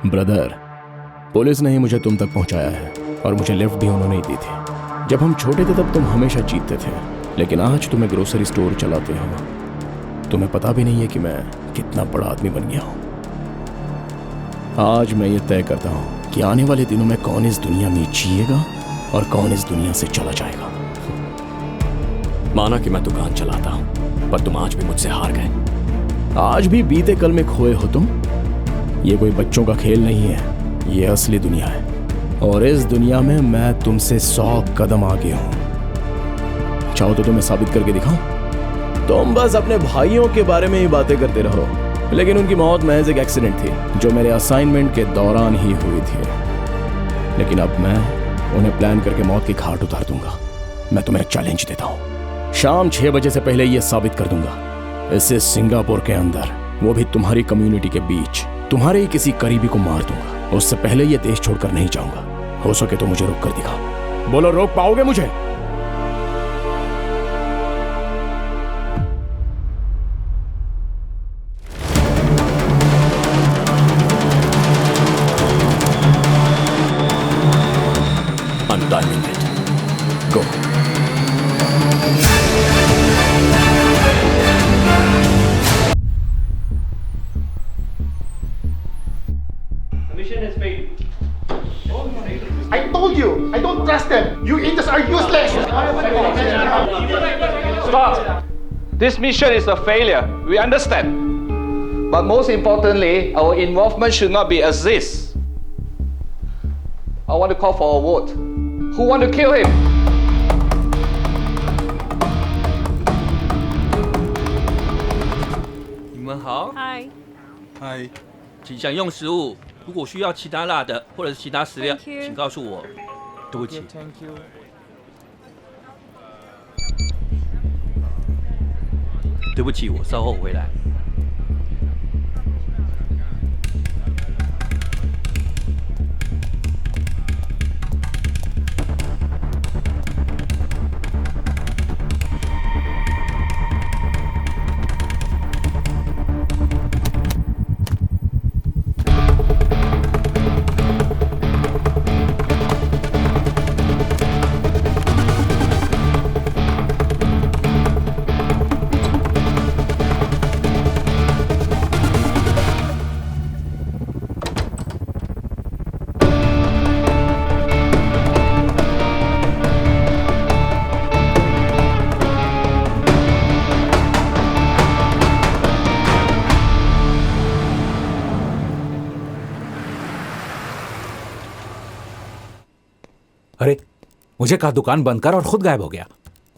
Brother, police ने ही मुझे तुम तक पहुंचाया है और मुझे लिफ्ट भी उन्होंने ही दी थी। जब हम छोटे थे तब तुम हमेशा जीतते थे, लेकिन आज तुम्हें ग्रोसरी स्टोर चलाते हो। तुम्हें पता भी नहीं है कि मैं कितना बड़ा आदमी बन गया हूं। आज मैं ये तय करता हूं कि आने वाले दिनों में कौन इस दुनिया में जिएगा और कौन इस दुनिया से चला जाएगा। माना कि मैं दुकान चलाता हूं, पर तुम आज भी मुझसे हार गए। आज भी बीते कल में खोए हो तुम। ये कोई बच्चों का खेल नहीं है, ये असली दुनिया है और इस दुनिया में मैं तुमसे 100 कदम आगे हूं। चाहो तो तुम्हें साबित करके दिखाऊं। तुम बस अपने भाइयों के बारे में ही बातें करते रहो, लेकिन उनकी मौत महज एक एक्सीडेंट थी जो मेरे असाइनमेंट के दौरान ही हुई थी। लेकिन अब मैं उन्हें प्लान करके मौत की घाट उतार दूंगा। मैं तुम्हें चैलेंज देता हूं, शाम 6 बजे से पहले यह साबित कर दूंगा, इसे सिंगापुर के अंदर, वो भी तुम्हारी कम्युनिटी के बीच, तुम्हारे ही किसी करीबी को मार दूंगा। उससे पहले यह देश छोड़कर नहीं जाऊंगा। हो सके तो मुझे रोक कर दिखाओ। बोलो, रोक पाओगे मुझे? Go. I told you, I don't trust them. You idiots are useless. Stop! This mission is a failure. We understand. But most importantly, our involvement should not be as this. I want to call for a vote. Who want to kill him? 你们好，嗨，嗨，请享用食物。如果需要其他辣的或者是其他食料， Thank you 请告诉我。对不起， Thank you。对不起，我稍后回来。अरे मुझे कहा दुकान बंद कर और खुद गायब हो गया।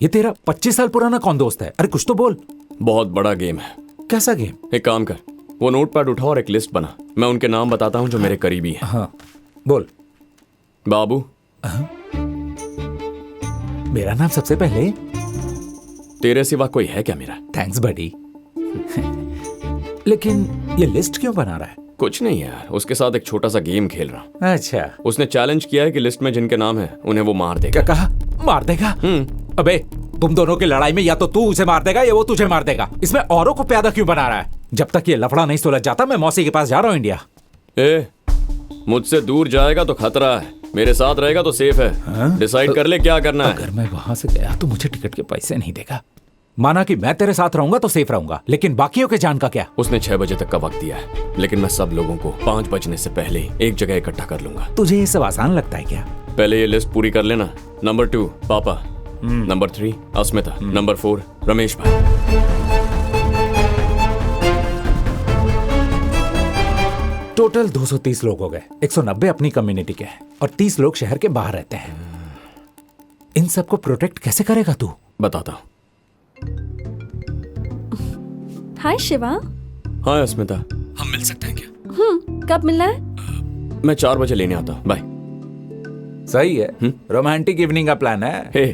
ये तेरा 25 साल पुराना कौन दोस्त है? अरे कुछ तो बोल। बहुत बड़ा गेम है। कैसा गेम? एक काम कर, वो नोटपैड उठा और एक लिस्ट बना। मैं उनके नाम बताता हूँ जो मेरे करीबी हैं। हाँ बोल। बाबू। मेरा नाम सबसे पहले? तेरे सिवा कोई है क्या मेरा? थैंक्स बडी। लेकिन ये लिस्ट क्यों बना रहा है? कुछ नहीं यार, उसके साथ एक छोटा सा गेम खेल रहा हूँ। अच्छा। उसने चैलेंज किया है कि लिस्ट में जिनके नाम है उन्हें वो मार देगा। क्या कहा? मार देगा? अबे तुम दोनों की लड़ाई में या तो तू उसे मार देगा या वो तुझे मार देगा। इसमें औरों को प्यादा क्यों बना रहा है? जब तक ये लफड़ा नहीं सुलझ जाता मैं मौसी के पास जा रहा हूँ इंडिया। मुझसे दूर जाएगा तो खतरा है, मेरे साथ रहेगा तो सेफ है। डिसाइड कर ले क्या करना है। अगर मैं वहां से गया तो मुझे टिकट के पैसे नहीं देगा। माना कि मैं तेरे साथ रहूंगा तो सेफ रहूंगा, लेकिन बाकियों के जान का क्या? उसने 6 बजे तक का वक्त दिया है, लेकिन मैं सब लोगों को 5 बजने से पहले एक जगह इकट्ठा कर लूंगा। तुझे ये सब आसान लगता है क्या? पहले ये लिस्ट पूरी कर लेना। नंबर 2 पापा, नंबर 3 अस्मिता, नंबर 4 रमेश भाई। टोटल 230 लोग हो गए। 190 अपनी कम्युनिटी के हैं और 30 लोग शहर के बाहर रहते हैं। इन सबको प्रोटेक्ट कैसे करेगा तू? बताता हूँ। हाय शिवा। हाँ अस्मिता, हम मिल सकते हैं क्या? कब मिलना है? मैं 4 बजे लेने आता हूँ। बाय। सही है। रोमांटिक इवनिंग का प्लान है। हे,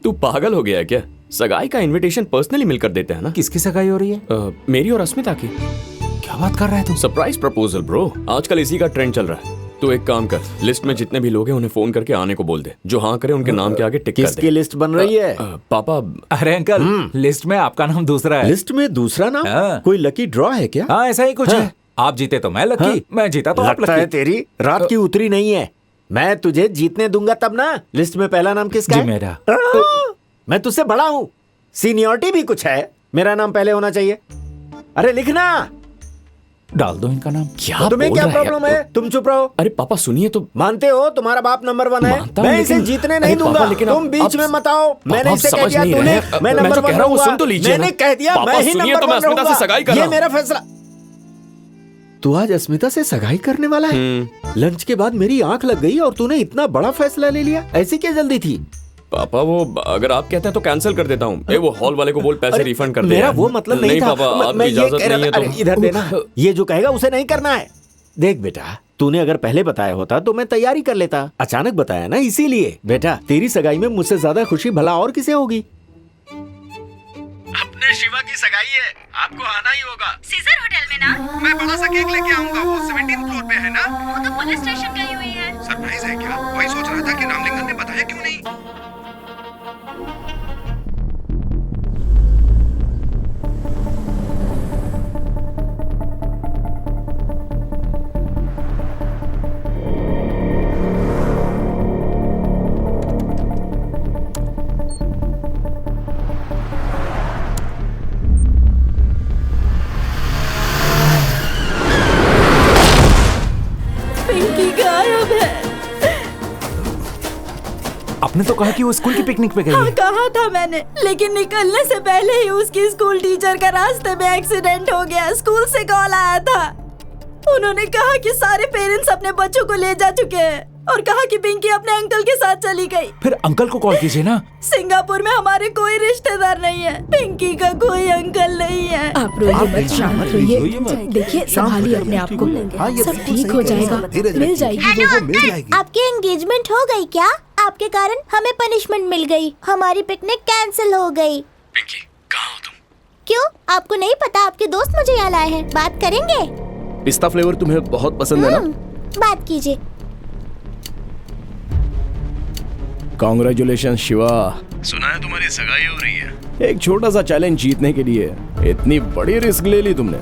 तू पागल हो गया है क्या? सगाई का इनविटेशन पर्सनली मिलकर देते हैं ना। किसकी सगाई हो रही है? मेरी और अस्मिता की। क्या बात कर रहा है तू? सरप्राइज प्रपोजल ब्रो, आजकल इसी का ट्रेंड चल रहा है। तो एक काम कर, लिस्ट में जितने भी लोग हैं उन्हें फोन करके आने को बोल दे। जो हाँ करे उनके नाम के आगे टिक कर दे। किसकी लिस्ट बन रही है? पापा। अरे अंकल, लिस्ट में आपका नाम दूसरा है। लिस्ट में दूसरा नाम? हाँ। कोई लकी ड्रॉ है क्या? हाँ ऐसा ही कुछ है। आप जीते तो मैं लकी, हाँ? मैं जीता तो आप लगता है लकी। तेरी रात की उतरी नहीं है। मैं तुझे जीतने दूंगा तब ना। लिस्ट में पहला नाम किसका जी है? मेरा। मैं तुझसे बड़ा हूँ, सीनियरिटी भी कुछ है। मेरा नाम पहले होना चाहिए। अरे लिखना। डाल दो इनका नाम। क्या तुम्हें बोल क्या रहा है? प्रॉब्लम है? तुम चुप रहो। अरे पापा सुनिए तो। मानते हो तुम्हारा बाप नंबर 1 है? मानता हूं, मैं इसे लेकिन- जीतने अरे नहीं पापा, दूंगा। लेकिन तुम आप- बीच में मत आओ। मैंने आप इसे कह समझ दिया नहीं तूने, रहे हैं। मैं मैं नंबर जो 1 कह रहा हूं वो रहूंगा। सुन तो लीजिए मैंने ना। कह दिया पापा, मैं ही सुनिए नंबर तो मैं 1 अस्मिता से रहूंगा। सगाई कर ये रहा हूं। मेरा फैसला। तू आज अस्मिता से सगाई करने वाला है? लंच के बाद मेरी आंख लग गई और तूने इतना बड़ा फैसला ले लिया। ऐसी क्या जल्दी थी? पापा वो अगर आप कहते हैं तो कैंसिल कर देता हूँ। वो हॉल वाले को बोल पैसे अरे, रिफंड कर दे मेरा यार। वो मतलब नहीं था। पापा मैं आपकी ये इजाजत कह रहा नहीं है था। अरे, तो इधर देना। ये जो कहेगा उसे नहीं करना है। देख बेटा, तूने अगर पहले बताया होता तो मैं तैयारी कर लेता। अचानक बताया ना, इसीलिए। बेटा तेरी सगाई में मुझसे ज्यादा खुशी भला और किसे होगी? अपने शिवा की सगाई है, आपको आना ही होगा। सीजर होटल में ना? मैं बड़ा सा केक लेके आऊंगा। वो 17th फ्लोर पे है ना? वो तो पुलिस स्टेशन गई हुई है। सरप्राइज है क्या? वही सोच रहा था कि रामलिंगम ने बताया क्यों नहीं। पिंकी गायब है। आपने तो कहा कि वो स्कूल की पिकनिक पे गई हाँ है। कहा था मैंने, लेकिन निकलने से पहले ही उसकी स्कूल टीचर का रास्ते में एक्सीडेंट हो गया। स्कूल से कॉल आया था। उन्होंने कहा कि सारे पेरेंट्स अपने बच्चों को ले जा चुके हैं और कहा कि पिंकी अपने अंकल के साथ चली गई। फिर अंकल को कॉल कीजिए ना। सिंगापुर में हमारे कोई रिश्तेदार नहीं है। पिंकी का कोई अंकल नहीं है। आप रोइए मत, शांत रहिए। देखिए संभालिए अपने आप को, सब ठीक हो जाएगा, मिल जाएगी वो मिल जाएगी। आपकी एंगेजमेंट हो गई क्या? आपके कारण हमें पनिशमेंट मिल गई, हमारी पिकनिक कैंसिल हो गई। पिंकी कहाँ हो तुम? क्यों, आपको नहीं पता? आपके दोस्त मुझे यहाँ लाए हैं। बात करेंगे? पिस्ता फ्लेवर तुम्हें बहुत पसंद है ना? बात कीजिए। कॉन्ग्रेचुलेशन शिवा। सुना है तुम्हारी सगाई हो रही है। एक छोटा सा चैलेंज जीतने के लिए इतनी बड़ी रिस्क ले ली तुमने।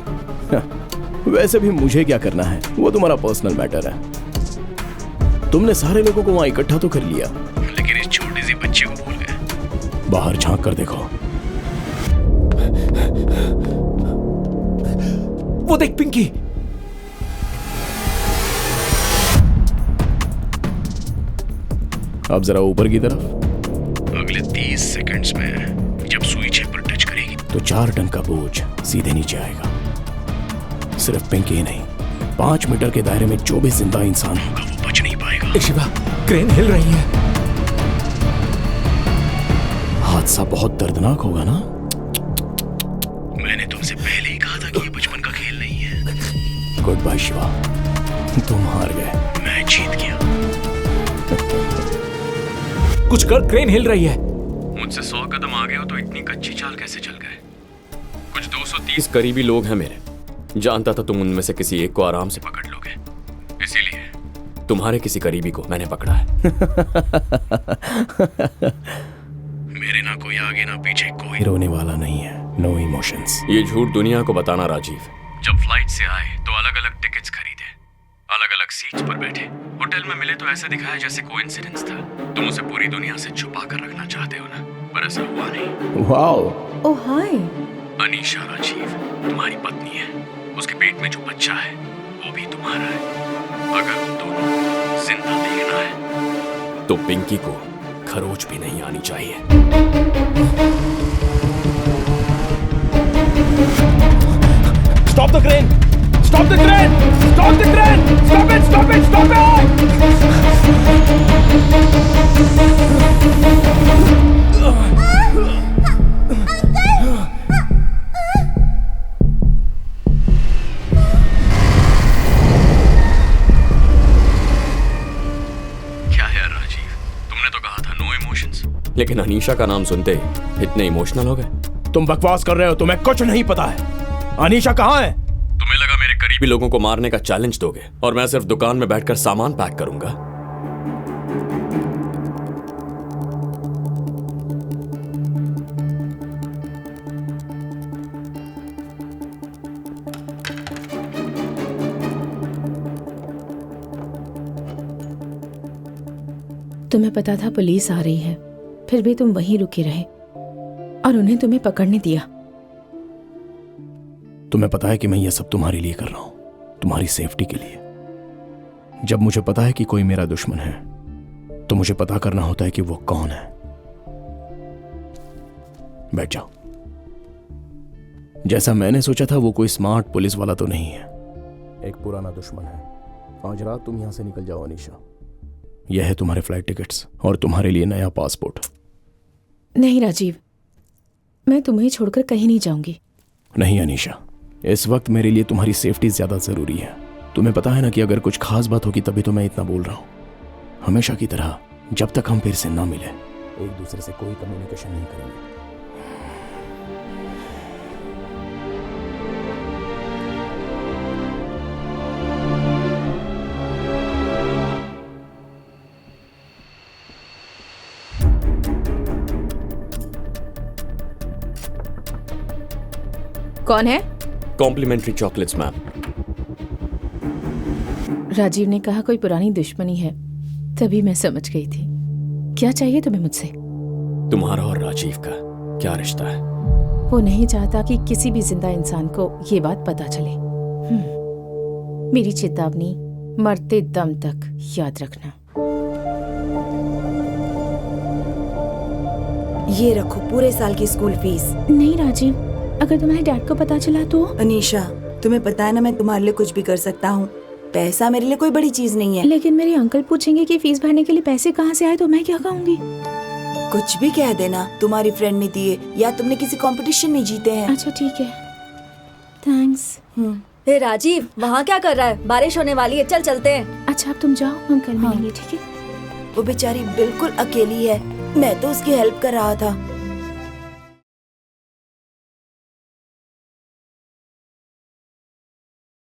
वैसे भी मुझे क्या करना है, वो तुम्हारा पर्सनल मैटर है। तुमने सारे लोगों को वहां इकट्ठा तो कर लिया, लेकिन इस छोटी सी बच्ची को भूल गए। बाहर झांक कर देखो। वो देख पिंकी। अब जरा ऊपर की तरफ। अगले 30 सेकंड्स में जब सुई छेप पर टच करेगी तो 4 टन का बोझ सीधे नीचे आएगा। सिर्फ पिंकी ही नहीं, 5 मीटर के दायरे में जो भी जिंदा इंसान होगा वो बच नहीं पाएगा। ए शिवा, क्रेन हिल रही है। हादसा बहुत दर्दनाक होगा ना? मैंने तुमसे पहले ही कहा था कि ये बचपन का खेल नहीं है। गुड बाय शिवा, तुम हार गए। मैं जीत गया। कुछ कर, क्रेन हिल रही है। मुझसे 100 कदम आगे हो तो इतनी कच्ची चाल कैसे चल गए? कुछ 230 करीबी लोग हैं मेरे। जानता था तुम उनमें से किसी एक को आराम से पकड़ लोगे, इसीलिए तुम्हारे किसी करीबी को मैंने पकड़ा है। मेरे ना कोई आगे ना पीछे कोई। रोने वाला नहीं है। No emotions. ये झूठ दुनिया को बताना राजीव। जब फ्लाइट से आए तो अलग अलग टिकट्स खरीदे, अलग अलग सीट्स पर बैठे। होटल में मिले तो ऐसा दिखाया जैसे कोइंसिडेंस था। तुम उसे पूरी दुनिया से छुपा कर रखना चाहते हो ना, पर ऐसा हुआ नहीं। वाओ। ओह हाय। अनीशा राजीव तुम्हारी पत्नी है। उसके पेट में जो बच्चा है वो भी तुम्हारा है। अगर उन दोनों जिंदा देखना है तो पिंकी को खरोच भी नहीं आनी चाहिए। Stop the crane! Stop the crane! Stop the crane! Stop it! Stop it! Stop क्या है राजीव, तुमने तो कहा था नो इमोशंस। लेकिन अनीशा का नाम सुनते ही इतने इमोशनल हो गए। तुम बकवास कर रहे हो, तुम्हें कुछ नहीं पता है। अनीशा कहाँ है? तुम्हें लगा मेरे करीबी लोगों को मारने का चैलेंज दोगे और मैं सिर्फ दुकान में बैठकर सामान पैक करूंगा? तुम्हें पता था पुलिस आ रही है, फिर भी तुम वहीं रुके रहे और उन्हें तुम्हें पकड़ने दिया। तुम्हें पता है कि मैं ये सब तुम्हारे लिए कर रहा हूं, तुम्हारी सेफ्टी के लिए। जब मुझे पता है कि कोई मेरा दुश्मन है तो मुझे पता करना होता है कि वो कौन है। बैठ जाओ। जैसा मैंने सोचा था वो कोई स्मार्ट पुलिस वाला तो नहीं है, एक पुराना दुश्मन है। आज रात तुम यहां से निकल जाओ अनीशा। यह है तुम्हारे फ्लाइट टिकट्स और तुम्हारे लिए नया पासपोर्ट। नहीं राजीव, मैं तुम्हें छोड़कर कहीं नहीं जाऊंगी। नहीं अनीशा, इस वक्त मेरे लिए तुम्हारी सेफ्टी ज्यादा जरूरी है। तुम्हें पता है ना कि अगर कुछ खास बात होगी तभी तो मैं इतना बोल रहा हूं। हमेशा की तरह जब तक हम फिर से ना मिले एक दूसरे से कोई कम्युनिकेशन नहीं करेंगे। कौन है? Complementary chocolates ma'am. राजीव ने कहा कोई पुरानी दुश्मनी है, तभी मैं समझ गई थी। क्या चाहिए तुम्हें मुझसे? तुम्हारा और राजीव का क्या रिश्ता है? वो नहीं चाहता कि किसी भी जिंदा इंसान को ये बात पता चले। मेरी चेतावनी, मरते दम तक याद रखना। ये रखो पूरे साल की स्कूल फीस। नहीं राजीव, अगर तुम्हारे डैड को पता चला तो? अनीशा, तुम्हें पता है ना मैं तुम्हारे लिए कुछ भी कर सकता हूँ। पैसा मेरे लिए कोई बड़ी चीज नहीं है। लेकिन मेरे अंकल पूछेंगे कि फीस भरने के लिए पैसे कहाँ से आए तो मैं क्या कहूँगी? कुछ भी कह देना, तुम्हारी फ्रेंड ने दिए या तुमने किसी कंपटीशन में जीते हैं। अच्छा ठीक है, थैंक्स। हे राजीव, वहाँ क्या कर रहा है? बारिश होने वाली है, चल चलते हैं। अच्छा अब तुम जाओ, हम कल मिलेंगे, ठीक है? वो बेचारी बिल्कुल अकेली है, मैं तो उसकी हेल्प कर रहा था।